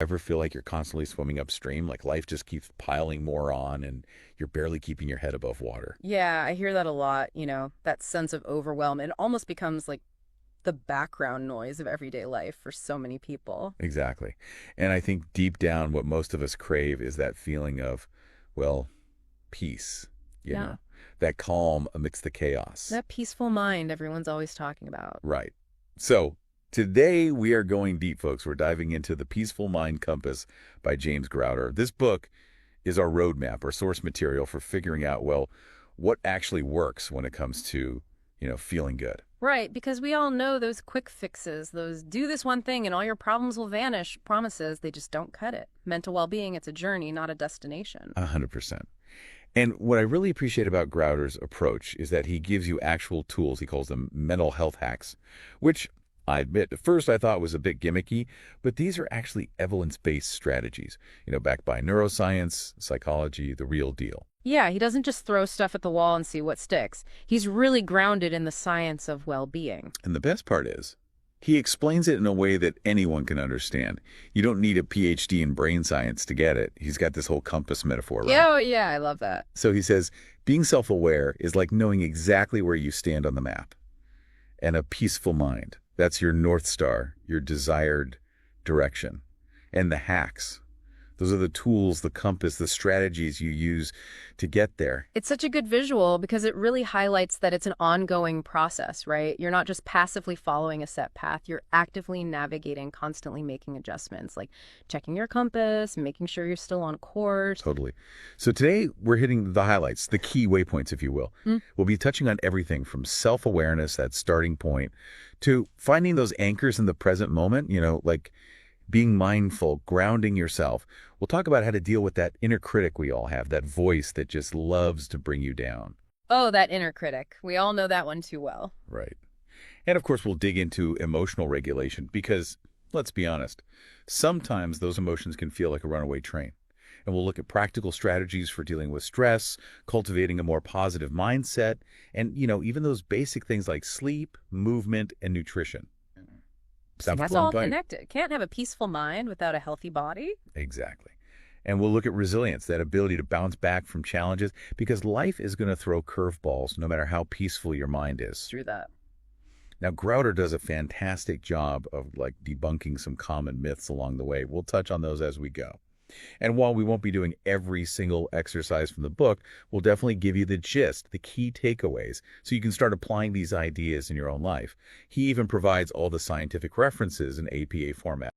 Ever feel like you're constantly swimming upstream, like life just keeps piling more on and you're barely keeping your head above water? Yeah, I hear that a lot, that sense of overwhelm. It almost becomes like the background noise of everyday life for so many people. Exactly. And I think deep down, what most of us crave is that feeling of, well, peace, you Yeah. know, that calm amidst the chaos. That peaceful mind everyone's always talking about. Right. So today we are going deep, folks. We're diving into The Peaceful Mind Compass by James Grouder. This book is our roadmap, our source material for figuring out, well, what actually works when it comes to, feeling good. Right, because we all know those quick fixes, those do this one thing and all your problems will vanish promises, they just don't cut it. Mental well-being, it's a journey, not a destination. 100%. And what I really appreciate about Grouder's approach is that he gives you actual tools. He calls them mental health hacks, which I admit at first I thought was a bit gimmicky, but these are actually evidence-based strategies, backed by neuroscience, psychology, the real deal. Yeah, he doesn't just throw stuff at the wall and see what sticks. He's really grounded in the science of well-being. And the best part is, he explains it in a way that anyone can understand. You don't need a PhD in brain science to get it. He's got this whole compass metaphor, right? Yeah, oh, yeah, I love that. So he says, being self-aware is like knowing exactly where you stand on the map. And a peaceful mind, that's your North Star, your desired direction. And the hacks, those are the tools, the compass, the strategies you use to get there. It's such a good visual because it really highlights that it's an ongoing process, right? You're not just passively following a set path, you're actively navigating, constantly making adjustments, like checking your compass, making sure you're still on course. Totally. So today we're hitting the highlights, the key waypoints, if you will. We'll be touching on everything from self-awareness, that starting point, to finding those anchors in the present moment, like being mindful, grounding yourself. We'll talk about how to deal with that inner critic we all have, that voice that just loves to bring you down. Oh, that inner critic. We all know that one too well. Right. And of course, we'll dig into emotional regulation because, let's be honest, sometimes those emotions can feel like a runaway train. And we'll look at practical strategies for dealing with stress, cultivating a more positive mindset, and, even those basic things like sleep, movement, and nutrition. That's all connected. Can't have a peaceful mind without a healthy body. Exactly. And we'll look at resilience, that ability to bounce back from challenges, because life is going to throw curveballs no matter how peaceful your mind is. Through that. Now, Grouder does a fantastic job of debunking some common myths along the way. We'll touch on those as we go. And while we won't be doing every single exercise from the book, we'll definitely give you the gist, the key takeaways, so you can start applying these ideas in your own life. He even provides all the scientific references in APA format.